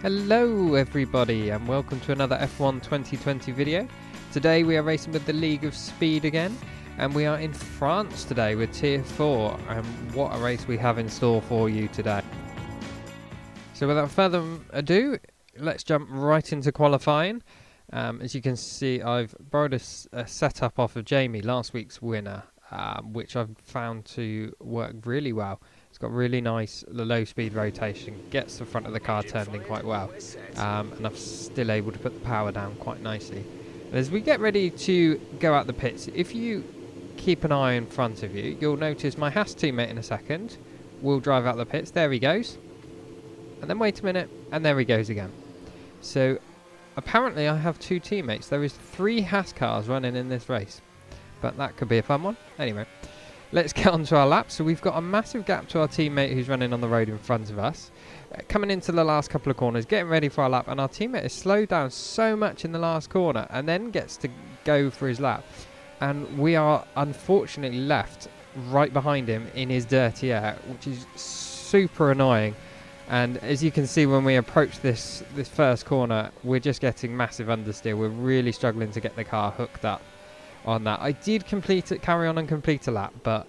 Hello everybody and welcome to another F1 2020 video. Today we are racing with the League of Speed again, and we are in France today with Tier 4, and what a race we have in store for you today. So without further ado, let's jump right into qualifying. As you can see, I've borrowed a setup off of Jamie, last week's winner, which I've found to work really well. It's got really nice low speed rotation, gets the front of the car turned in quite well, and I'm still able to put the power down quite nicely. And as we get ready to go out the pits, if you keep an eye in front of you, you'll notice my Haas teammate in a second will drive out the pits. There he goes. And then wait a minute, and there he goes again. So apparently I have two teammates. There is 3 Haas cars running in this race, but that could be a fun one. Anyway, let's get on to our lap. So we've got a massive gap to our teammate who's running on the road in front of us. Coming into the last couple of corners, getting ready for our lap, and our teammate has slowed down so much in the last corner and then gets to go for his lap. And we are unfortunately left right behind him in his dirty air, which is super annoying. And as you can see, when we approach this first corner, we're just getting massive understeer. We're really struggling to get the car hooked up on that. I did carry on and complete a lap, but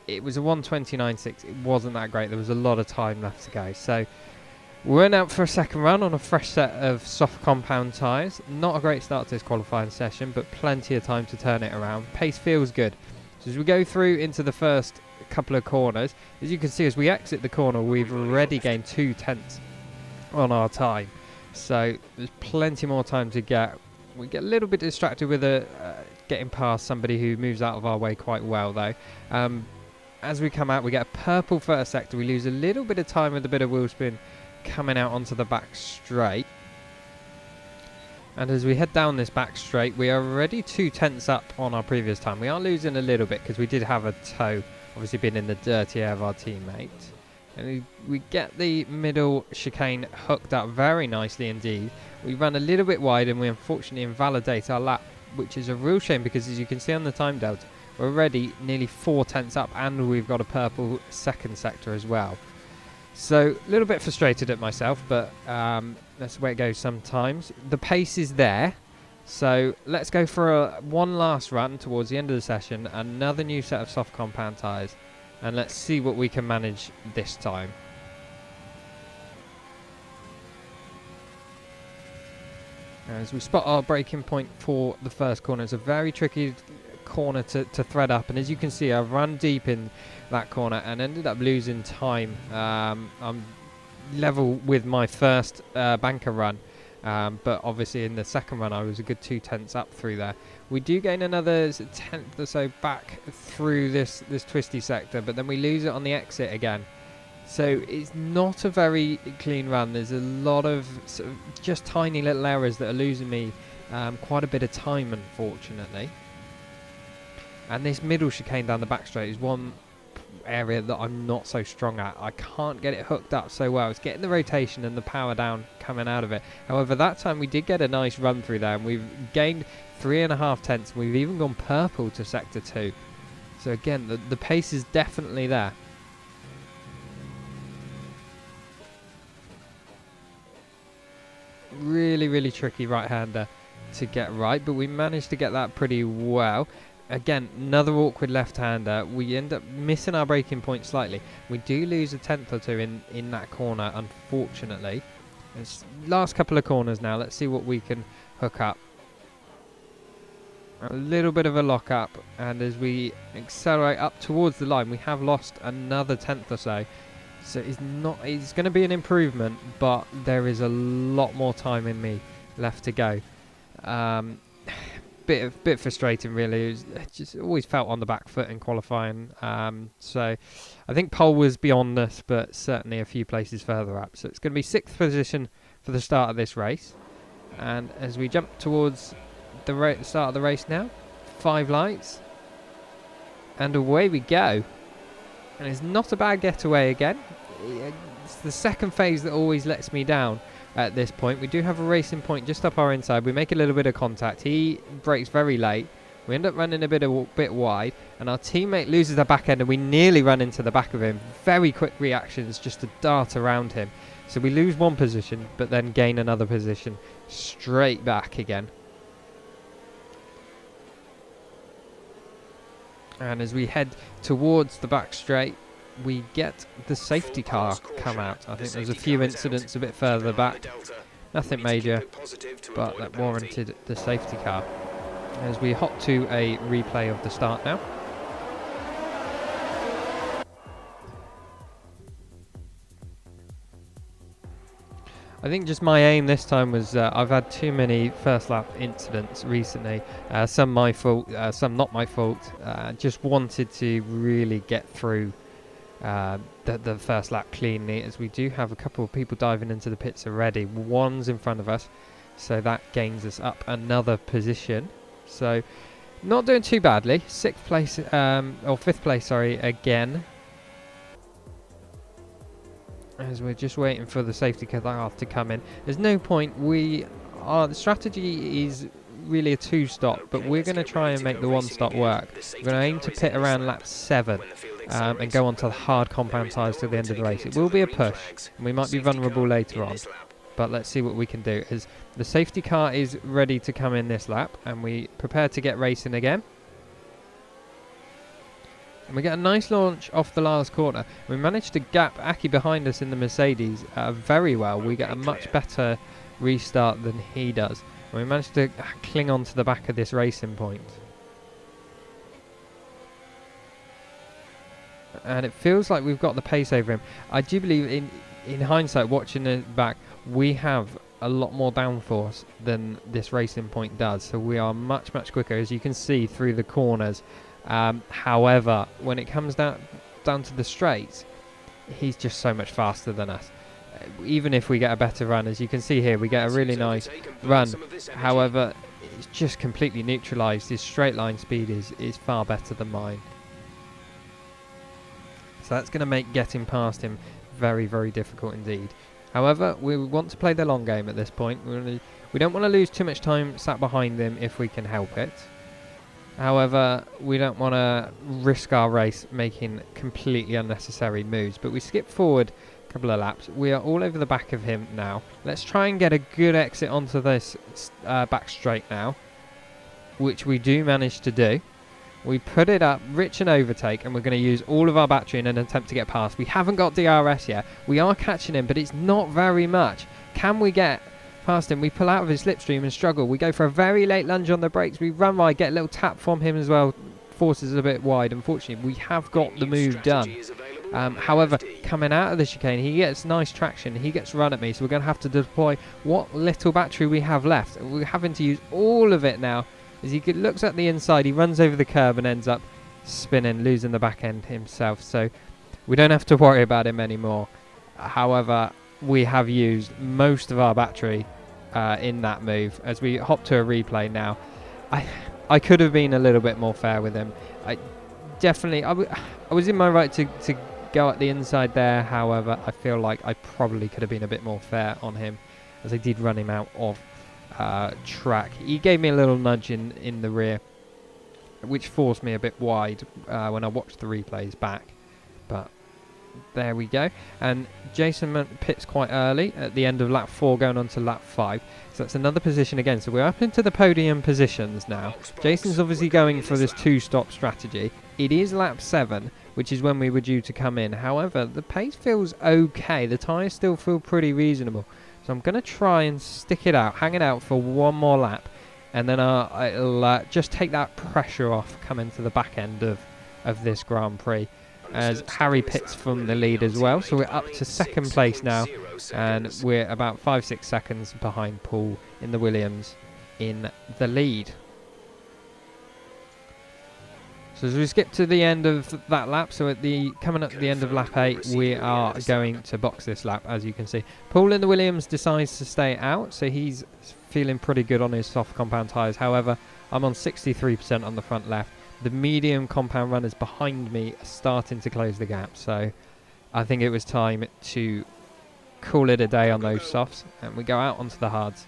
it was a 1:29.6. It wasn't that great. There was a lot of time left to go. So we went out for a second run on a fresh set of soft compound tyres. Not a great start to this qualifying session, but plenty of time to turn it around. Pace feels good. So as we go through into the first couple of corners, as you can see, as we exit the corner, we've already gained 2/10 on our time. So there's plenty more time to get. We get a little bit distracted with getting past somebody who moves out of our way quite well, though. As we come out, we get a purple first sector. We lose a little bit of time with a bit of wheel spin coming out onto the back straight. And as we head down this back straight, we are already 2/10 up on our previous time. We are losing a little bit because we did have a toe, obviously being in the dirty air of our teammate. And we get the middle chicane hooked up very nicely indeed. We run a little bit wide and we unfortunately invalidate our lap, which is a real shame because as you can see on the time delta, we're already nearly 4/10 up and we've got a purple second sector as well. So a little bit frustrated at myself, but that's the way it goes sometimes. The pace is there. So let's go for one last run towards the end of the session, another new set of soft compound tyres, and let's see what we can manage this time. As we spot our braking point for the first corner, it's a very tricky corner to thread up, and as you can see, I've run deep in that corner and ended up losing time. I'm level with my first banker run, but obviously in the second run I was a good 2/10 up through there. We do gain another 1/10 or so back through this twisty sector, but then we lose it on the exit again. So it's not a very clean run. There's a lot of sort of just tiny little errors that are losing me quite a bit of time, unfortunately. And this middle chicane down the back straight is one area that I'm not so strong at. I can't get it hooked up so well. It's getting the rotation and the power down coming out of it. However, that time we did get a nice run through there, and we've gained 3.5 tenths. We've even gone purple to sector 2. So again, the pace is definitely there. Really tricky right-hander to get right, but we managed to get that pretty well. Again, another awkward left-hander. We end up missing our braking point slightly. We do lose a 1/10 or 2 in that corner, unfortunately. It's last couple of corners now. Let's see what we can hook up. A little bit of a lock-up, and as we accelerate up towards the line, we have lost another 1/10 or so. So it's going to be an improvement, but there is a lot more time in me left to go. Bit frustrating, really. It just always felt on the back foot in qualifying. So I think pole was beyond us, but certainly a few places further up. So it's going to be 6th position for the start of this race. And as we jump towards the start of the race now, 5 lights, and away we go. And it's not a bad getaway again. It's the second phase that always lets me down at this point. We do have a racing point just up our inside. We make a little bit of contact. He brakes very late. We end up running a bit wide, and our teammate loses the back end, and we nearly run into the back of him. Very quick reactions just to dart around him. So we lose one position, but then gain another position straight back again. And as we head towards the back straight, we get the safety car come out. I think there's a few incidents a bit further back. Nothing major, but that warranted the safety car. As we hop to a replay of the start now. I think just my aim this time was I've had too many first lap incidents recently. Some my fault, some not my fault. Just wanted to really get through the first lap cleanly, as we do have a couple of people diving into the pits already. One's in front of us, so that gains us up another position. So not doing too badly. 6th place, or 5th place, sorry, again. As we're just waiting for the safety car to come in. There's no point. The strategy is really a 2-stop, but we're going to try and make the 1-stop work. We're going to aim to pit around lap 7 and go on to the hard compound tyres till the end of the race. It will be a push, and we might be vulnerable later on, but let's see what we can do. As the safety car is ready to come in this lap, and we prepare to get racing again. And we get a nice launch off the last corner. We managed to gap Aki behind us in the Mercedes very well. We get a much better restart than he does. And we managed to cling on to the back of this racing point. And it feels like we've got the pace over him. I do believe, in hindsight, watching it back, we have a lot more downforce than this racing point does. So we are much quicker, as you can see through the corners. However, when it comes down to the straights, he's just so much faster than us. Even if we get a better run, as you can see here, we get a really nice run. However, it's just completely neutralised. His straight line speed is far better than mine. So that's going to make getting past him very difficult indeed. However, we want to play the long game at this point. We don't want to lose too much time sat behind him if we can help it. However, we don't want to risk our race making completely unnecessary moves. But we skip forward a couple of laps. We are all over the back of him now. Let's try and get a good exit onto this back straight now, which we do manage to do. We put it up, rich and overtake, and we're going to use all of our battery in an attempt to get past. We haven't got DRS yet. We are catching him, but it's not very much. Can we get past him? We pull out of his slipstream and struggle. We go for a very late lunge on the brakes. We run wide, get a little tap from him as well. Forces a bit wide. Unfortunately, we have got the move done. However, coming out of the chicane, he gets nice traction. He gets run at me, so we're going to have to deploy what little battery we have left. We're having to use all of it now. As he looks at the inside, he runs over the curb and ends up spinning, losing the back end himself. So we don't have to worry about him anymore. However, we have used most of our battery in that move. As we hop to a replay now, I could have been a little bit more fair with him. I was in my right to go at the inside there. However, I feel like I probably could have been a bit more fair on him, as I did run him out of track. He gave me a little nudge in the rear, which forced me a bit wide when I watched the replays back. But there we go. And Jason pits quite early at the end of lap 4 going on to lap 5. So that's another position again. So we're up into the podium positions now. Jason's obviously going for this 2-stop strategy. It is lap 7, which is when we were due to come in. However, the pace feels okay. The tyres still feel pretty reasonable. So I'm going to try and stick it out, hang it out for one more lap. And then I'll just take that pressure off coming to the back end of this Grand Prix. As Harry pits from the lead as well. So we're up to 2nd place now. And we're about 5-6 seconds behind Paul in the Williams in the lead. So as we skip to the end of that lap, so coming up to the end of lap 8, we are going to box this lap, as you can see. Paul in the Williams decides to stay out, so he's feeling pretty good on his soft compound tyres. However, I'm on 63% on the front left. The medium compound runners behind me are starting to close the gap, so I think it was time to call it a day on those softs, and we go out onto the hards.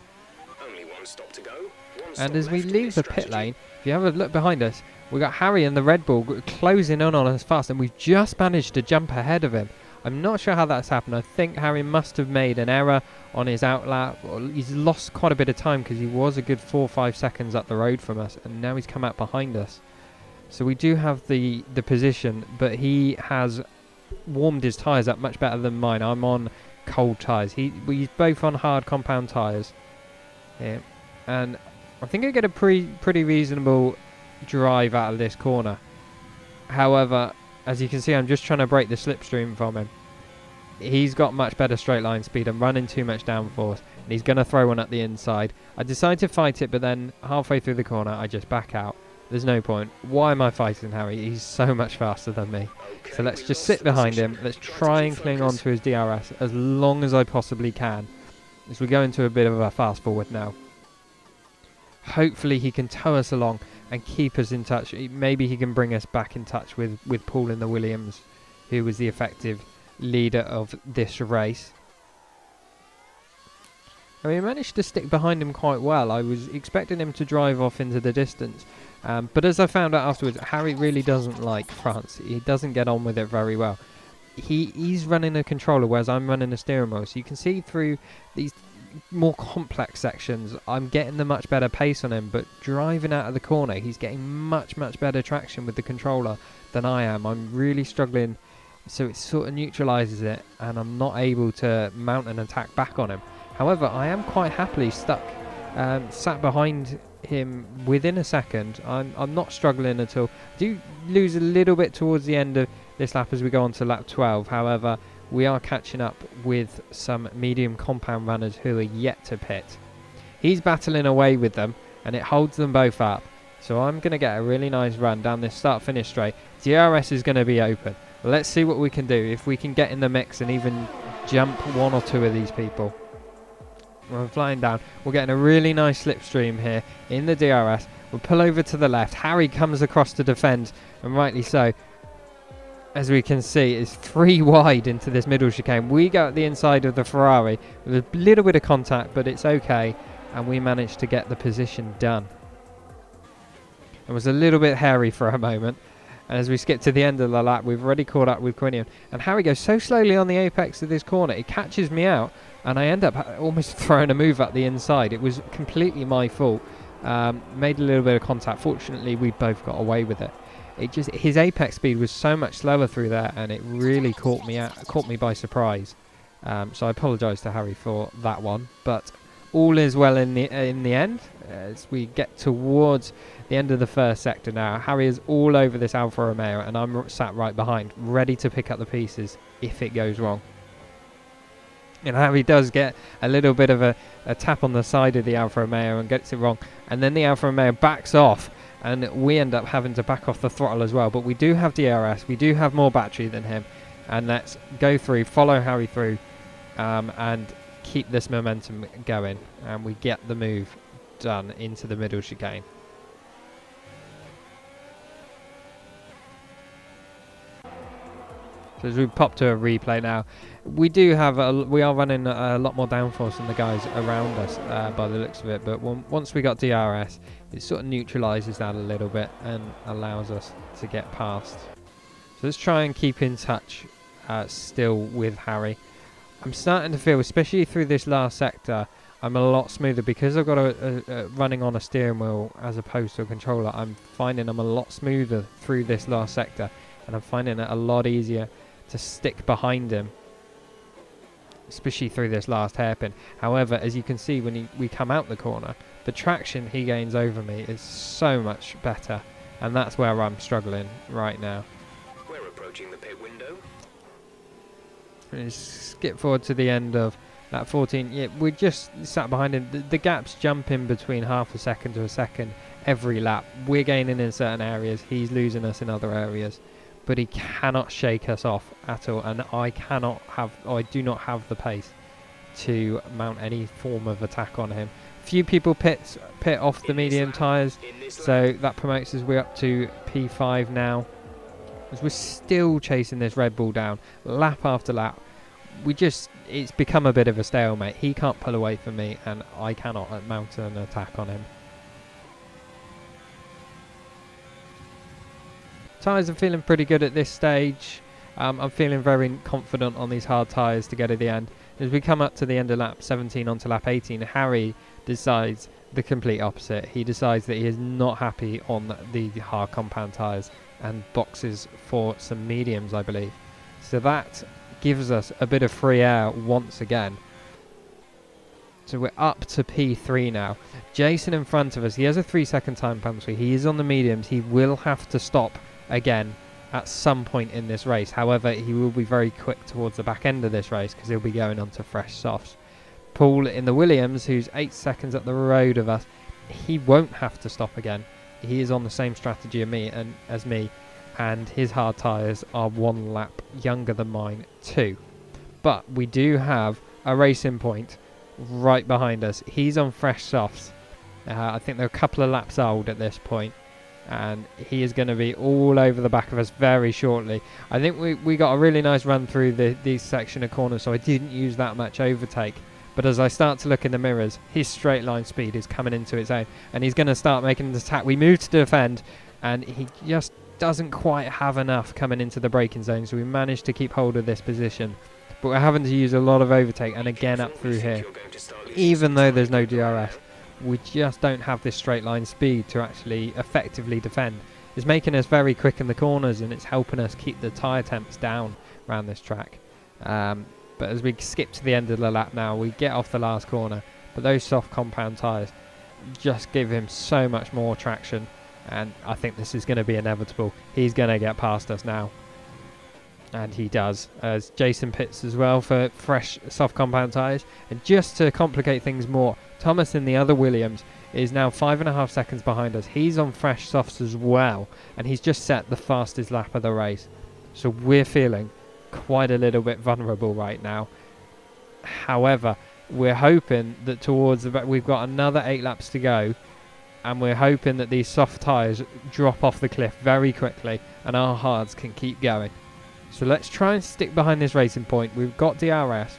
And as we leave the pit lane, if you have a look behind us, we got Harry and the Red Bull closing in on us fast, and we've just managed to jump ahead of him. I'm not sure how that's happened. I think Harry must have made an error on his outlap, or he's lost quite a bit of time because he was a good 4 or 5 seconds up the road from us, and now he's come out behind us. So we do have the position, but he has warmed his tyres up much better than mine. I'm on cold tyres. We're both on hard compound tyres. Yeah. And I think I get a pretty reasonable drive out of this corner. However, as you can see, I'm just trying to break the slipstream from him. He's got much better straight line speed. I'm running too much downforce, and he's going to throw one at the inside. I decide to fight it, but then halfway through the corner, I just back out. There's no point. Why am I fighting Harry? He's so much faster than me. So let's just sit behind him. Let's try and cling on to his DRS as long as I possibly can, as we go into a bit of a fast forward now. Hopefully he can tow us along and keep us in touch. Maybe he can bring us back in touch with Paul in the Williams, who was the effective leader of this race. And we managed to stick behind him quite well. I was expecting him to drive off into the distance. But as I found out afterwards, Harry really doesn't like France. He doesn't get on with it very well. He's running a controller, whereas I'm running a steering wheel. So you can see through these more complex sections, I'm getting the much better pace on him. But driving out of the corner, he's getting much better traction with the controller than I am. I'm really struggling, so it sort of neutralises it, and I'm not able to mount an attack back on him. However, I am quite happily stuck, sat behind him within a second. I'm not struggling at all. I do lose a little bit towards the end of this lap as we go on to lap 12. However, we are catching up with some medium compound runners who are yet to pit. He's battling away with them, and it holds them both up. So I'm going to get a really nice run down this start-finish straight. DRS is going to be open. Let's see what we can do, if we can get in the mix and even jump one or two of these people. We're flying down. We're getting a really nice slipstream here in the DRS. We'll pull over to the left. Harry comes across to defend, and rightly so. As we can see, it's 3 wide into this middle chicane. We go at the inside of the Ferrari with a little bit of contact, but it's okay. And we managed to get the position done. It was a little bit hairy for a moment. And as we skip to the end of the lap, we've already caught up with Quinion. And Harry goes so slowly on the apex of this corner, it catches me out. And I end up almost throwing a move at the inside. It was completely my fault. Made a little bit of contact. Fortunately, we both got away with it. His apex speed was so much slower through there, and it really caught me by surprise. So I apologise to Harry for that one. But all is well in the end. As we get towards the end of the first sector now, Harry is all over this Alfa Romeo, and I'm sat right behind, ready to pick up the pieces if it goes wrong. And Harry does get a little bit of a tap on the side of the Alfa Romeo and gets it wrong. And then the Alfa Romeo backs off, and we end up having to back off the throttle as well. But we do have DRS, we do have more battery than him. And let's go through, follow Harry through, and keep this momentum going. And we get the move done into the middle chicane. So as we pop to a replay now, we are running a lot more downforce than the guys around us by the looks of it. But once we got DRS, it sort of neutralises that a little bit and allows us to get past. So let's try and keep in touch still with Harry. I'm starting to feel, especially through this last sector, I'm a lot smoother because I've got a running on a steering wheel as opposed to a controller. I'm finding I'm a lot smoother through this last sector, and I'm finding it a lot easier to stick behind him, especially through this last hairpin. However, as you can see when we come out the corner, the traction he gains over me is so much better, and that's where I'm struggling right now. We're approaching the pit window. Skip forward to the end of that 14. Yeah, we just sat behind him. The gaps jump in between half a second to a second every lap. We're gaining in certain areas, he's losing us in other areas, but he cannot shake us off at all, and I do not have the pace to mount any form of attack on him. Few people pit off the medium tyres, so that promotes us. We're up to P5 now, as we're still chasing this Red Bull down lap after lap. It's become a bit of a stalemate. He can't pull away from me, and I cannot mount an attack on him. Tyres are feeling pretty good at this stage. I'm feeling very confident on these hard tyres to go to the end. As we come up to the end of lap 17 onto lap 18, Harry decides the complete opposite. He decides that he is not happy on the hard compound tyres and boxes for some mediums, I believe. So that gives us a bit of free air once again. So we're up to P3 now. Jason in front of us, he has a 3-second time penalty. He is on the mediums. He will have to stop again at some point in this race. However, he will be very quick towards the back end of this race because he'll be going on to fresh softs. Paul in the Williams, who's 8 seconds up the road of us, he won't have to stop again. He is on the same strategy as me, and his hard tyres are 1 lap younger than mine too. But we do have a Racing Point right behind us. He's on fresh softs. I think they're a couple of laps old at this point, and he is going to be all over the back of us very shortly. I think we got a really nice run through these section of corners, so I didn't use that much overtake. But as I start to look in the mirrors, his straight line speed is coming into its own, and he's going to start making an attack. We move to defend, and he just doesn't quite have enough coming into the braking zone, so we managed to keep hold of this position. But we're having to use a lot of overtake, and again up through here. Even though there's no DRS, we just don't have this straight line speed to actually effectively defend. It's making us very quick in the corners, and it's helping us keep the tyre temps down around this track. But as we skip to the end of the lap now, we get off the last corner, but those soft compound tyres just give him so much more traction, and I think this is going to be inevitable. He's going to get past us now. And he does, as Jason pits as well for fresh soft compound tyres. And just to complicate things more, Thomas in the other Williams is now 5.5 seconds behind us. He's on fresh softs as well, and he's just set the fastest lap of the race. So we're feeling quite a little bit vulnerable right now. However, we're hoping that towards the back, we've got another 8 laps to go, and we're hoping that these soft tyres drop off the cliff very quickly and our hards can keep going. So let's try and stick behind this Racing Point. We've got DRS.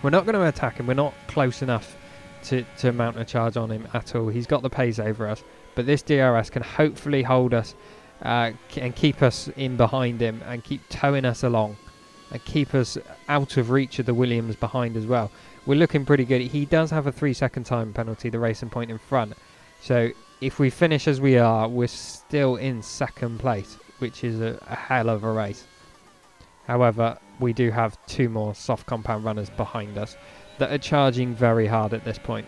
We're not going to attack him. We're not close enough to mount a charge on him at all. He's got the pace over us. But this DRS can hopefully hold us and keep us in behind him and keep towing us along and keep us out of reach of the Williams behind as well. We're looking pretty good. He does have a 3-second time penalty, the Racing Point in front. So if we finish as we are, we're still in second place, which is a hell of a race. However, we do have 2 more soft compound runners behind us that are charging very hard at this point.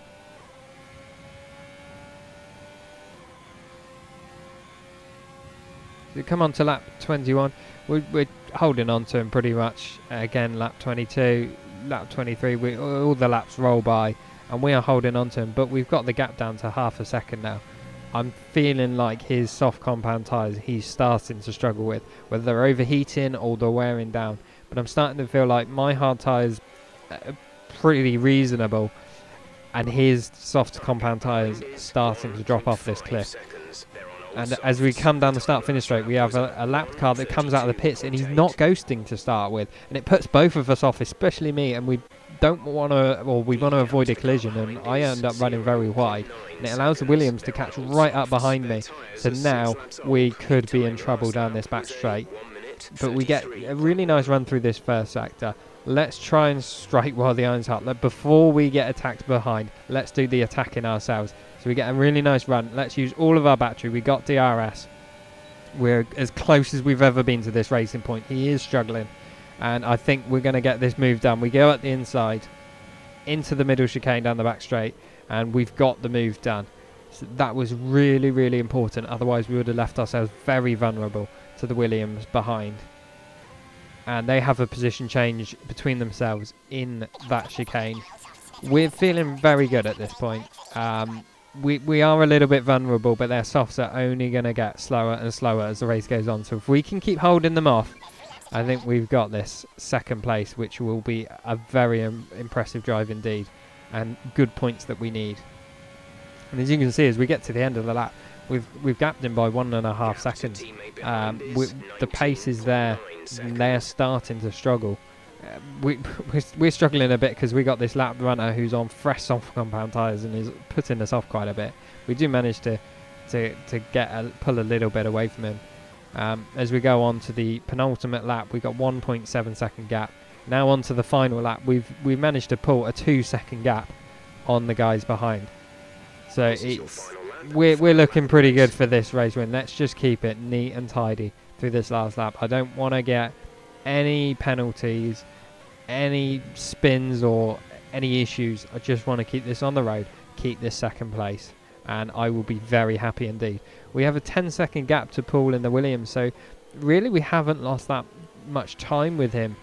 So we come on to lap 21. We're holding on to him pretty much. Again, lap 22, lap 23, all the laps roll by and we are holding on to him, but we've got the gap down to half a second now. I'm feeling like his soft compound tyres he's starting to struggle with, whether they're overheating or they're wearing down. But I'm starting to feel like my hard tyres are pretty reasonable and his soft compound tyres starting to drop off this cliff. And as we come down the start-finish straight, we have a lapped car that comes out of the pits and he's not ghosting to start with. And it puts both of us off, especially me, and we don't want to, or we want to avoid a collision, and I end up running very wide. And it allows the Williams to catch right up behind me. So now we could be in trouble down this back straight. But we get a really nice run through this first sector. Let's try and strike while the iron's hot. Before we get attacked behind, let's do the attacking ourselves. So we get a really nice run. Let's use all of our battery. We got DRS. We're as close as we've ever been to this Racing Point. He is struggling. And I think we're going to get this move done. We go at the inside, into the middle chicane down the back straight, and we've got the move done. So that was really, really important. Otherwise, we would have left ourselves very vulnerable to the Williams behind. And they have a position change between themselves in that chicane. We're feeling very good at this point. We are a little bit vulnerable, but their softs are only going to get slower and slower as the race goes on. So if we can keep holding them off, I think we've got this second place, which will be a very impressive drive indeed, and good points that we need. And as you can see, as we get to the end of the lap, we've gapped him by 1.5 seconds. The pace is there, and they're starting to struggle. We're struggling a bit because we got this lap runner who's on fresh soft compound tyres and is putting us off quite a bit. We do manage to pull a little bit away from him. As we go on to the penultimate lap, we've got 1.7 second gap. Now on to the final lap, we've managed to pull a 2-second gap on the guys behind. So we're looking pretty good for this race win. Let's just keep it neat and tidy through this last lap. I don't want to get any penalties, any spins or any issues. I just want to keep this on the road, keep this second place, and I will be very happy indeed. We have a 10-second gap to Paul in the Williams, so really we haven't lost that much time with him.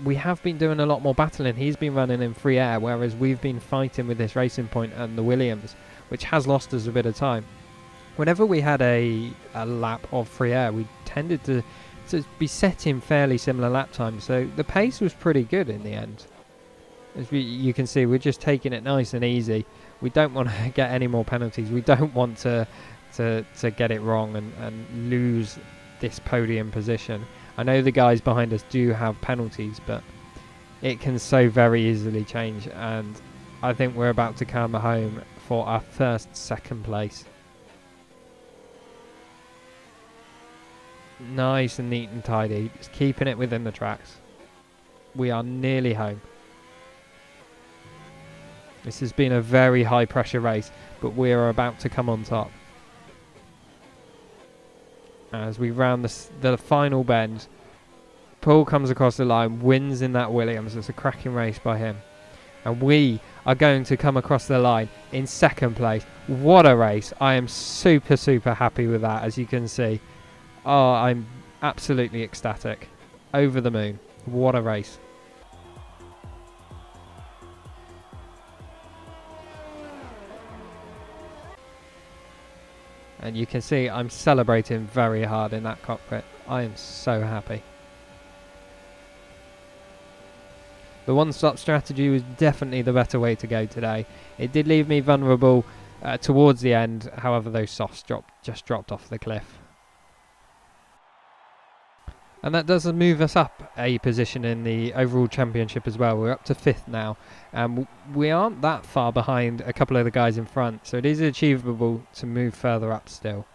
We have been doing a lot more battling. He's been running in free air, whereas we've been fighting with this Racing Point and the Williams, which has lost us a bit of time. Whenever we had a lap of free air, we tended to be setting fairly similar lap times, so the pace was pretty good in the end. As you can see, we're just taking it nice and easy. We don't want to get any more penalties. We don't want to get it wrong and lose this podium position. I know the guys behind us do have penalties, but it can so very easily change, and I think we're about to come home for our first second place. Nice and neat and tidy, just keeping it within the tracks. We are nearly home. This has been a very high pressure race, but we are about to come on top. As we round the final bend, Paul comes across the line, wins in that Williams. It's a cracking race by him. And we are going to come across the line in second place. What a race. I am super, super happy with that, as you can see. Oh, I'm absolutely ecstatic. Over the moon. What a race. And you can see I'm celebrating very hard in that cockpit. I am so happy. The one-stop strategy was definitely the better way to go today. It did leave me vulnerable towards the end. However, those softs just dropped off the cliff. And that does move us up a position in the overall championship as well. We're up to 5th now. We aren't that far behind a couple of the guys in front, so it is achievable to move further up still.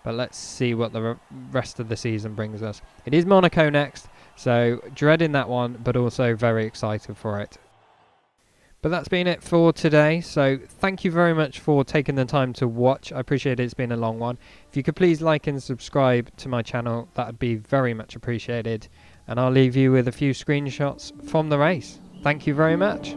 But let's see what the rest of the season brings us. It is Monaco next, so dreading that one, but also very excited for it. But that's been it for today, so thank you very much for taking the time to watch. I appreciate it's been a long one. If you could please like and subscribe to my channel, that would be very much appreciated. And I'll leave you with a few screenshots from the race. Thank you very much.